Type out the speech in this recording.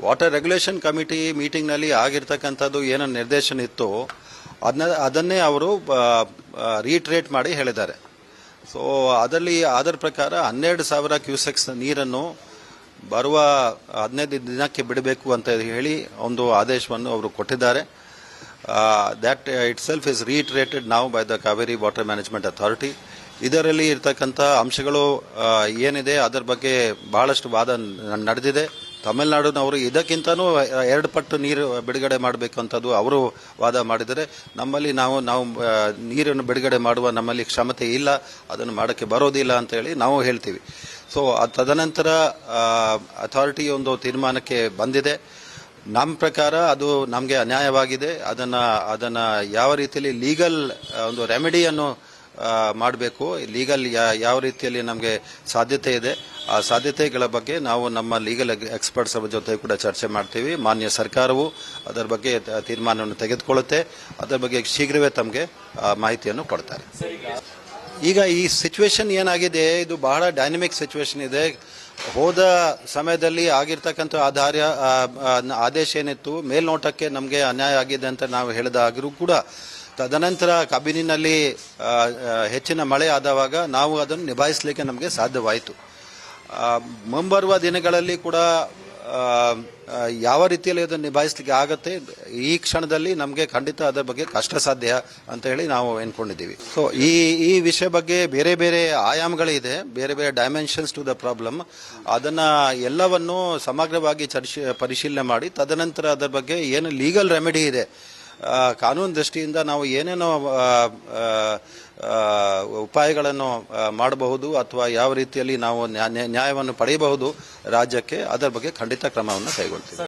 Water regulation committee ಮೀಟಿಂಗ್ನಲ್ಲಿ ಆಗಿರ್ತಕ್ಕಂಥದ್ದು ಏನೋ ನಿರ್ದೇಶನ ಇತ್ತು ಅದನ್ನೇ ಅವರು ರೀಟ್ರೇಟ್ ಮಾಡಿ ಹೇಳಿದ್ದಾರೆ. ಸೊ ಅದರ ಪ್ರಕಾರ 12,000 ಕ್ಯೂಸೆಕ್ಸ್ ನೀರನ್ನು ಬರುವ 15 ದಿನಕ್ಕೆ ಬಿಡಬೇಕು ಅಂತ ಹೇಳಿ ಒಂದು ಆದೇಶವನ್ನು ಅವರು ಕೊಟ್ಟಿದ್ದಾರೆ. That itself is reiterated now by the Cauvery water management authority. ಇದರಲ್ಲಿ ಇರ್ತಕ್ಕಂಥ ಅಂಶಗಳು ಏನಿದೆ ಅದರ ಬಗ್ಗೆ ಬಹಳಷ್ಟು ವಾದ ನಡೆದಿದೆ. ತಮಿಳುನಾಡಿನವರು ಇದಕ್ಕಿಂತನೂ 2 ಪಟ್ಟು ನೀರು ಬಿಡುಗಡೆ ಮಾಡಬೇಕಂತದ್ದು ಅವರು ವಾದ ಮಾಡಿದರೆ, ನಮ್ಮಲ್ಲಿ ನಾವು ನೀರನ್ನು ಬಿಡುಗಡೆ ಮಾಡುವ ನಮ್ಮಲ್ಲಿ ಕ್ಷಮತೆ ಇಲ್ಲ, ಅದನ್ನು ಮಾಡೋಕ್ಕೆ ಬರೋದಿಲ್ಲ ಅಂತ ಹೇಳಿ ನಾವು ಹೇಳ್ತೀವಿ. ಸೊ ತದನಂತರ ಅಥಾರಿಟಿ ಒಂದು ತೀರ್ಮಾನಕ್ಕೆ ಬಂದಿದೆ. ನಮ್ಮ ಪ್ರಕಾರ ಅದು ನಮಗೆ ಅನ್ಯಾಯವಾಗಿದೆ. ಅದನ್ನು ಯಾವ ರೀತಿಯಲ್ಲಿ ಲೀಗಲ್ ಒಂದು ರೆಮಿಡಿಯನ್ನು ಮಾಡಬೇಕು, ಲೀಗಲ್ ಯಾವ ರೀತಿಯಲ್ಲಿ ನಮಗೆ ಸಾಧ್ಯತೆ ಇದೆ, ಆ ಸಾಧ್ಯತೆಗಳ ಬಗ್ಗೆ ನಾವು ನಮ್ಮ ಲೀಗಲ್ ಎಕ್ಸ್ಪರ್ಟ್ಸ್ ಜೊತೆ ಕೂಡ ಚರ್ಚೆ ಮಾಡ್ತೀವಿ. ಮಾನ್ಯ ಸರ್ಕಾರವು ಅದರ ಬಗ್ಗೆ ತೀರ್ಮಾನವನ್ನು ತೆಗೆದುಕೊಳ್ಳುತ್ತೆ. ಅದರ ಬಗ್ಗೆ ಶೀಘ್ರವೇ ತಮಗೆ ಮಾಹಿತಿಯನ್ನು ಕೊಡ್ತಾರೆ. ಈಗ ಈ ಸಿಚುವೇಶನ್ ಏನಾಗಿದೆ, ಇದು ಬಹಳ ಡೈನಮಿಕ್ ಸಿಚುವೇಶನ್ ಇದೆ. ಹೋದ ಸಮಯದಲ್ಲಿ ಆಗಿರ್ತಕ್ಕಂಥ ಆದೇಶ ಏನಿತ್ತು, ಮೇಲ್ನೋಟಕ್ಕೆ ನಮಗೆ ಅನ್ಯಾಯ ಆಗಿದೆ ಅಂತ ನಾವು ಹೇಳಿದಾದರೂ ಕೂಡ ತದನಂತರ ಕಬಿನಿನಲ್ಲಿ ಹೆಚ್ಚಿನ ಮಳೆ ಆದವಾಗ ನಾವು ಅದನ್ನು ನಿಭಾಯಿಸಲಿಕ್ಕೆ ನಮಗೆ ಸಾಧ್ಯವಾಯಿತು. ಮುಂಬರುವ ದಿನಗಳಲ್ಲಿ ಕೂಡ ಯಾವ ರೀತಿಯಲ್ಲಿ ಅದನ್ನು ನಿಭಾಯಿಸಲಿಕ್ಕೆ ಆಗತ್ತೆ, ಈ ಕ್ಷಣದಲ್ಲಿ ನಮಗೆ ಖಂಡಿತ ಅದರ ಬಗ್ಗೆ ಕಷ್ಟ ಸಾಧ್ಯ ಅಂತ ಹೇಳಿ ನಾವು ಎನ್ಕೊಂಡಿದ್ದೀವಿ. ಸೊ ಈ ವಿಷಯ ಬಗ್ಗೆ ಬೇರೆ ಬೇರೆ ಆಯಾಮಗಳಿದೆ, ಬೇರೆ ಬೇರೆ ಡೈಮೆನ್ಷನ್ಸ್ ಟು ದ ಪ್ರಾಬ್ಲಮ್. ಅದನ್ನು ಎಲ್ಲವನ್ನು ಸಮಗ್ರವಾಗಿ ಪರಿಶೀಲನೆ ಮಾಡಿ ತದನಂತರ ಅದರ ಬಗ್ಗೆ ಏನು ಲೀಗಲ್ ರೆಮಿಡಿ ಇದೆ, ಕಾನೂನು ದೃಷ್ಟಿಯಿಂದ ನಾವು ಏನೇನೋ ಉಪಾಯಗಳನ್ನು ಮಾಡಬಹುದು ಅಥವಾ ಯಾವ ರೀತಿಯಲ್ಲಿ ನಾವು ನ್ಯಾಯವನ್ನು ಪಡೆಯಬಹುದು ರಾಜ್ಯಕ್ಕೆ, ಅದರ ಬಗ್ಗೆ ಖಂಡಿತ ಕ್ರಮವನ್ನು ಕೈಗೊಳ್ತೀವಿ.